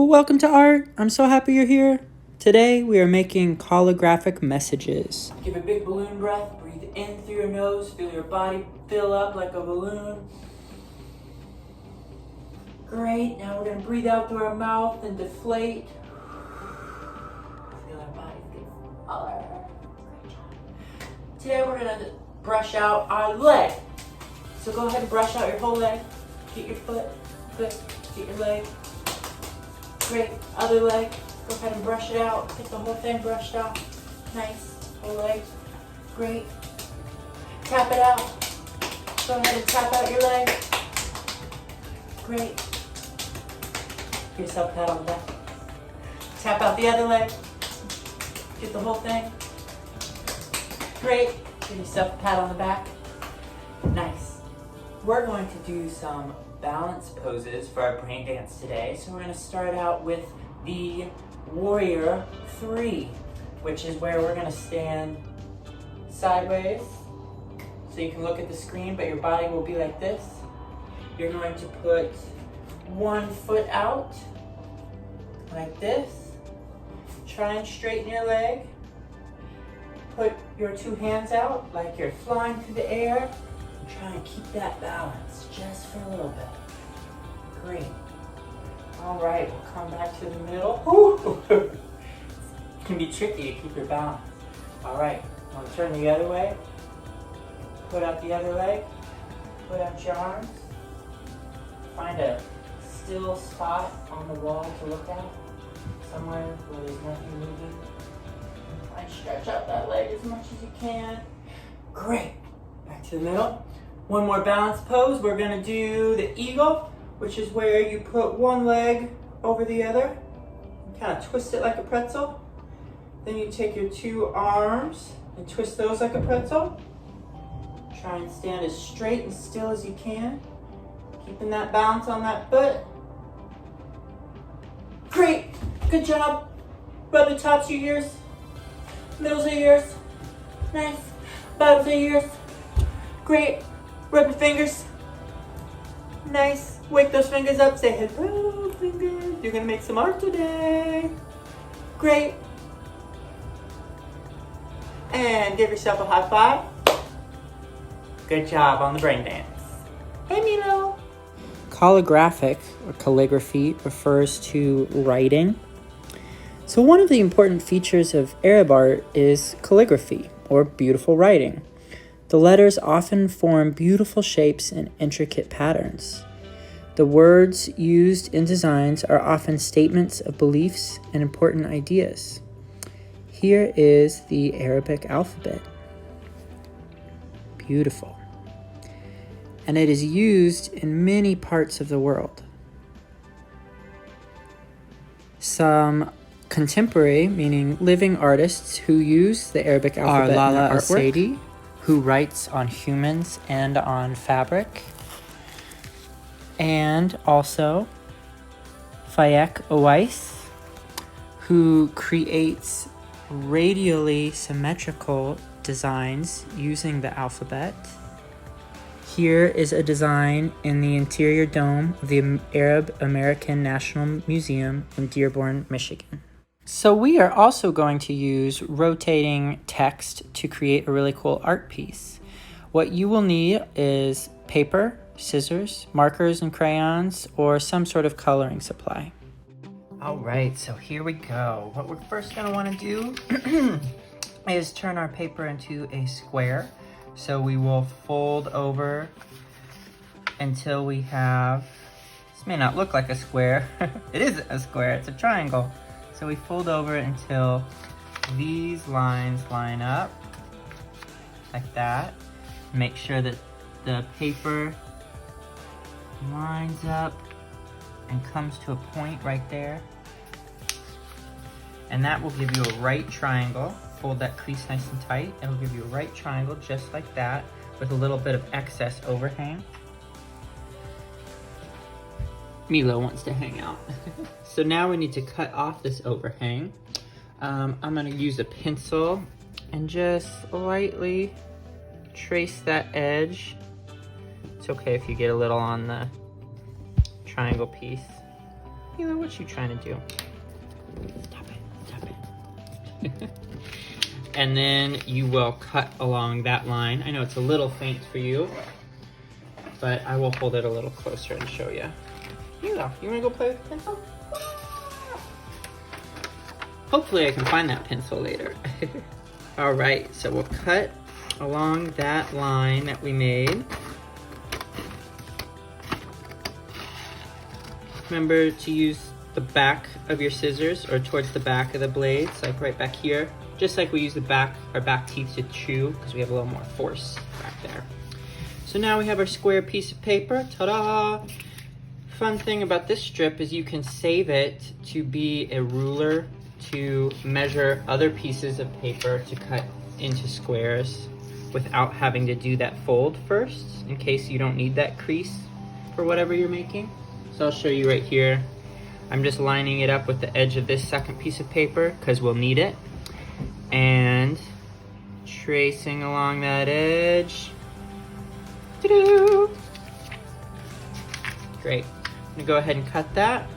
welcome to art. I'm so happy you're here. Today we are making calligraphic messages. Give a big balloon breath, breathe in through your nose, feel your body fill up like a balloon. Great, now we're gonna breathe out through our mouth and deflate. Feel our body get fuller. Great job. Today we're gonna brush out our leg. So go ahead and brush out your whole leg. Get your foot, good, get your leg. Great, other leg, go ahead and brush it out. Get the whole thing brushed out. Nice, whole leg, great. Tap it out. Go ahead and tap out your leg. Great. Give yourself a pat on the back. Tap out the other leg. Get the whole thing. Great. Give yourself a pat on the back. Nice. We're going to do some balance poses for our brain dance today. So we're going to start out with the Warrior 3, which is where we're going to stand sideways. So you can look at the screen, but your body will be like this. You're going to put one foot out, like this. Try and straighten your leg. Put your two hands out like you're flying through the air. And try and keep that balance just for a little bit. Great. All right, we'll come back to the middle. It can be tricky to keep your balance. All right, want to turn the other way. Put out the other leg. Put out your arms. Find a still spot on the wall to look at. Somewhere where there's nothing moving. Try and stretch out that leg as much as you can. Great. Back to the middle. One more balance pose. We're going to do the eagle, which is where you put one leg over the other. Kind of twist it like a pretzel. Then you take your two arms and twist those like a pretzel. Try and stand as straight and still as you can. Keeping that balance on that foot. Great. Good job. Rub the tops of your ears. Middles of your ears. Nice. Bottoms of your ears. Great. Rub your fingers. Nice. Wake those fingers up. Say hello, fingers. You're gonna make some art today. Great. And give yourself a high five. Good job on the brain dance. Hey, Milo. Calligraphic, or calligraphy, refers to writing. So one of the important features of Arab art is calligraphy, or beautiful writing. The letters often form beautiful shapes and intricate patterns. The words used in designs are often statements of beliefs and important ideas. Here is the Arabic alphabet. Beautiful. And it is used in many parts of the world. Some contemporary, meaning living artists who use the Arabic alphabet in their artwork, Sadie, who writes on humans and on fabric, and also Faik Owais, who creates radially symmetrical designs using the alphabet. Here is a design in the interior dome of the Arab American National Museum in Dearborn, Michigan. So we are also going to use rotating text to create a really cool art piece. What you will need is paper, scissors, markers and crayons, or some sort of coloring supply. All right, so here we go. What we're first going to want to do is turn our paper into a square. So we will fold over until we have, this may not look like a square. It is a square, it's a triangle. So we fold over until these lines line up, like that. Make sure that the paper lines up and comes to a point right there. And that will give you a right triangle. Fold that crease nice and tight. It'll give you a right triangle just like that with a little bit of excess overhang. Milo wants to hang out. So now we need to cut off this overhang. I'm gonna use a pencil and just lightly trace that edge. It's okay if you get a little on the triangle piece. Mila, what you trying to do? Stop it. And then you will cut along that line. I know it's a little faint for you, but I will hold it a little closer and show you. Mila, you wanna go play with the pencil? Hopefully I can find that pencil later. All right, so we'll cut along that line that we made. Remember to use the back of your scissors or towards the back of the blades, like right back here. Just like we use our back teeth to chew, because we have a little more force back there. So now we have our square piece of paper, ta-da! Fun thing about this strip is you can save it to be a ruler to measure other pieces of paper to cut into squares without having to do that fold first, in case you don't need that crease for whatever you're making. So I'll show you right here. I'm just lining it up with the edge of this second piece of paper because we'll need it. And tracing along that edge. Doo-doo. Great. I'm gonna go ahead and cut that.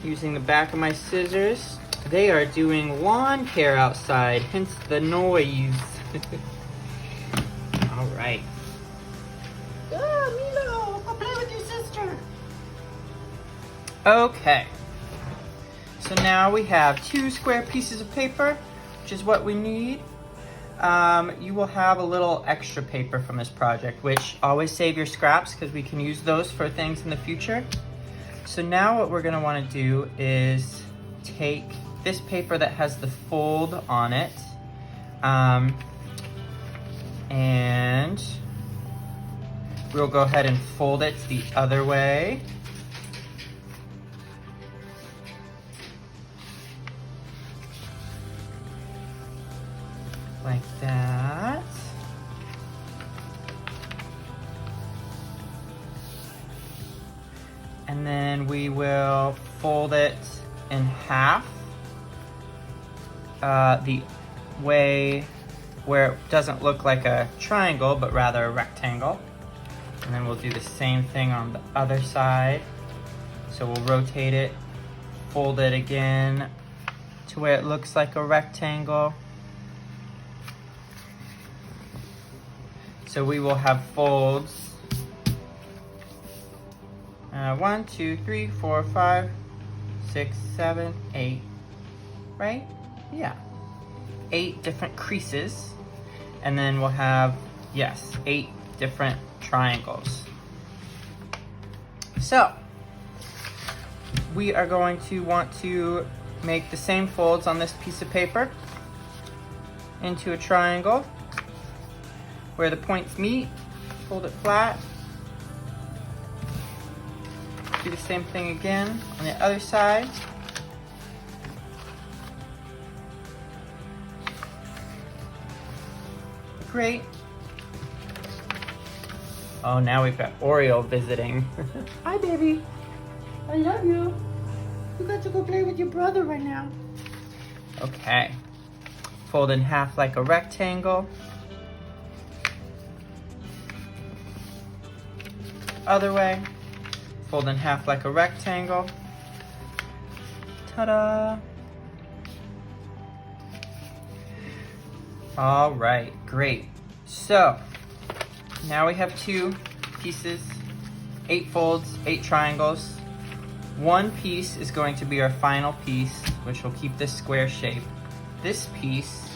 Using the back of my scissors. They are doing lawn care outside, hence the noise. All right. Milo, go play with your sister. Okay. So now we have 2 square pieces of paper, which is what we need. You will have a little extra paper from this project, which always save your scraps because we can use those for things in the future. So now what we're gonna wanna do is take this paper that has the fold on it, and we'll go ahead and fold it the other way. Like that. And then we will fold it in half the way where it doesn't look like a triangle, but rather a rectangle. And then we'll do the same thing on the other side. So we'll rotate it, fold it again to where it looks like a rectangle. So we will have folds. 1, 2, 3, 4, 5, 6, 7, 8, right? Yeah, 8 different creases. And then we'll have, yes, 8 different triangles. So, we are going to want to make the same folds on this piece of paper into a triangle where the points meet. Fold it flat. Do the same thing again on the other side. Great. Oh, now we've got Oreo visiting. Hi, baby. I love you. You got to go play with your brother right now. Okay. Fold in half like a rectangle. Other way. Fold in half like a rectangle. Ta-da! All right, great. So, now we have 2 pieces, 8 folds, 8 triangles. 1 piece is going to be our final piece, which will keep this square shape. This piece,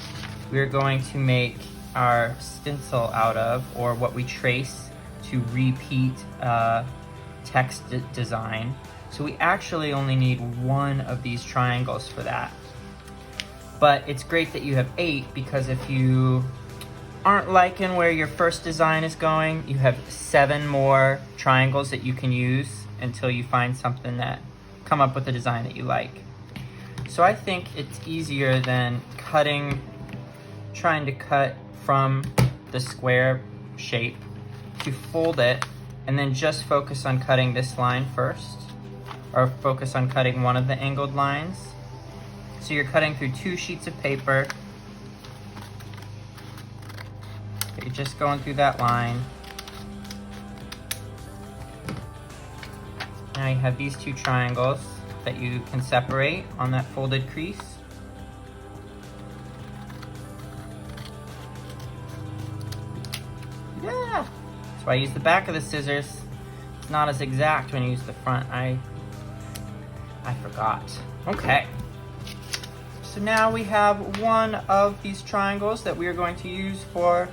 we're going to make our stencil out of, or what we trace to repeat text design. So we actually only need 1 of these triangles for that. But it's great that you have 8, because if you aren't liking where your first design is going, you have 7 more triangles that you can use until you find something that come up with a design that you like. So I think it's easier than trying to cut from the square shape to fold it and then just focus on cutting this line first, or focus on cutting one of the angled lines. So you're cutting through 2 sheets of paper. You're just going through that line. Now you have these two triangles that you can separate on that folded crease. Yeah, that's why I use the back of the scissors. It's not as exact when you use the front. I forgot. Okay. So now we have one of these triangles that we are going to use for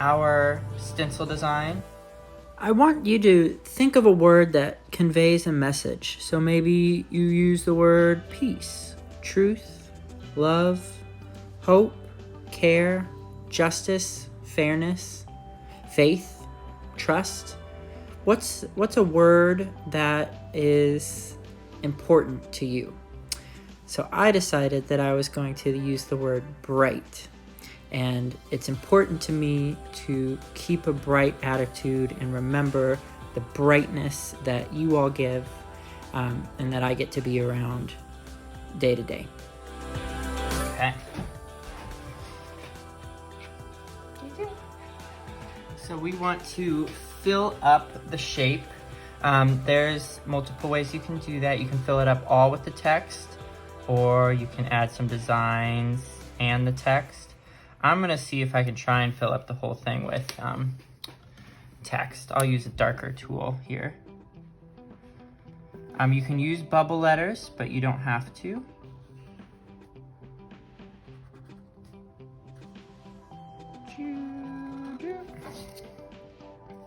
our stencil design. I want you to think of a word that conveys a message. So maybe you use the word peace, truth, love, hope, care, justice, fairness, faith, trust. What's a word that is important to you? So I decided that I was going to use the word bright. And it's important to me to keep a bright attitude and remember the brightness that you all give and that I get to be around day to day. Okay. So we want to fill up the shape. There's multiple ways you can do that. You can fill it up all with the text, or you can add some designs and the text. I'm gonna see if I can try and fill up the whole thing with text. I'll use a darker tool here. You can use bubble letters, but you don't have to.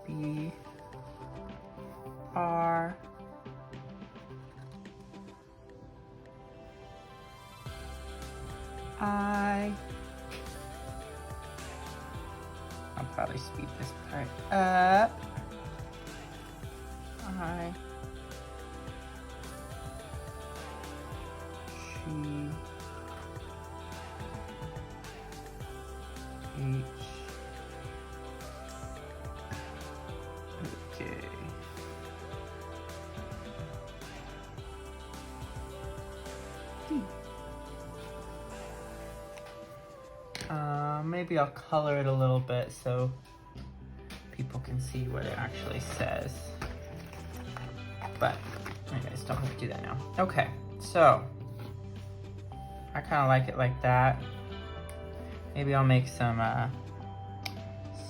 B R I. I'll probably speed this part up. I. G. H. Okay. D. Maybe I'll color it a little bit so people can see what it actually says. But anyways, don't have to do that now. Okay, so I kind of like it like that. Maybe I'll make some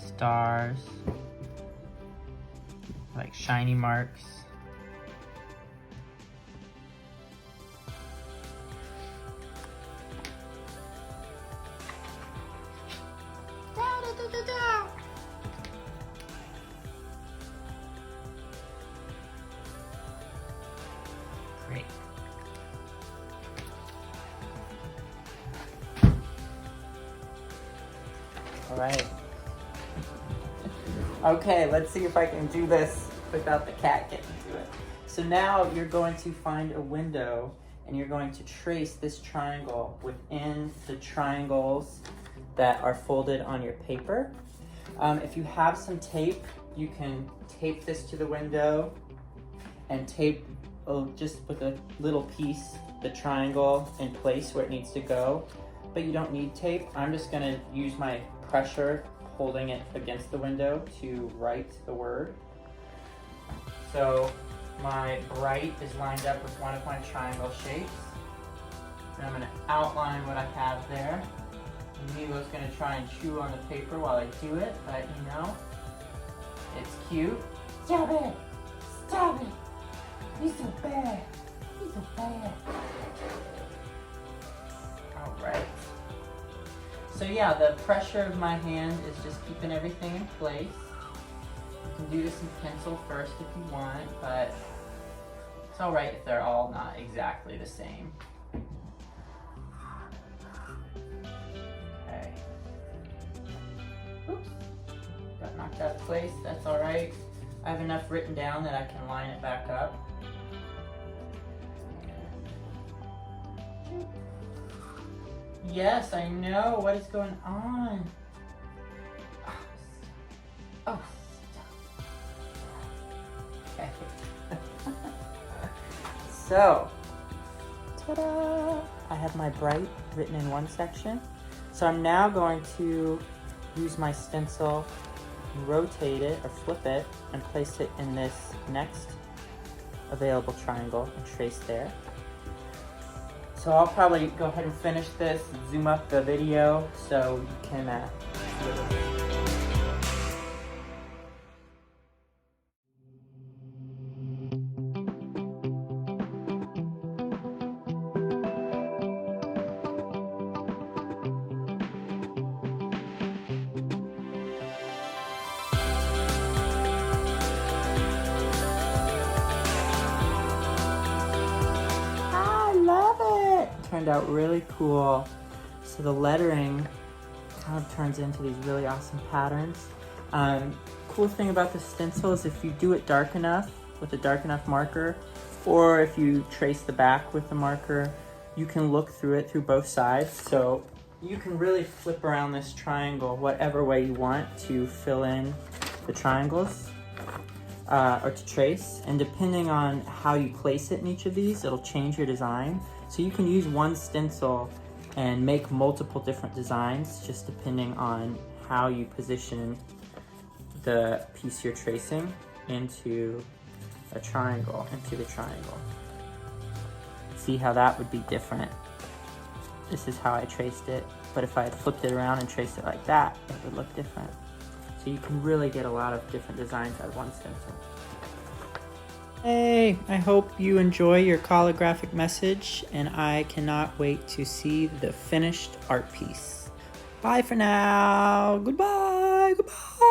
stars, like shiny marks. Great. All right. Okay, let's see if I can do this without the cat getting to it. So now you're going to find a window and you're going to trace this triangle within the triangles that are folded on your paper. If you have some tape, you can tape this to the window and tape just with a little piece the triangle in place where it needs to go, but you don't need tape. I'm just gonna use my pressure holding it against the window to write the word. So my bright is lined up with one of my triangle shapes. And I'm gonna outline what I have there. And Milo's gonna try and chew on the paper while I do it, but you know, it's cute. Stop it! Stop it! He's so bad. He's so bad. All right. So yeah, the pressure of my hand is just keeping everything in place. You can do this in pencil first if you want, but it's all right if they're all not exactly the same. Okay. Oops. Got knocked out of place. That's all right. I have enough written down that I can line it back up. Yes, I know. What is going on? Oh, stop. Okay. So, ta-da! I have my bright written in one section. So I'm now going to use my stencil, rotate it or flip it, and place it in this next available triangle and trace there. So I'll probably go ahead and finish this, zoom up the video so you can see it. Turned out really cool. So the lettering kind of turns into these really awesome patterns. Cool thing about the stencil is if you do it dark enough with a dark enough marker, or if you trace the back with the marker, you can look through it through both sides. So you can really flip around this triangle whatever way you want to fill in the triangles or to trace. And depending on how you place it in each of these, it'll change your design. So you can use one stencil and make multiple different designs just depending on how you position the piece you're tracing into the triangle. See how that would be different. This is how I traced it, but if I had flipped it around and traced it like that, it would look different. So you can really get a lot of different designs out of one stencil. Hey, I hope you enjoy your calligraphic message, and I cannot wait to see the finished art piece. Bye for now. Goodbye. Goodbye.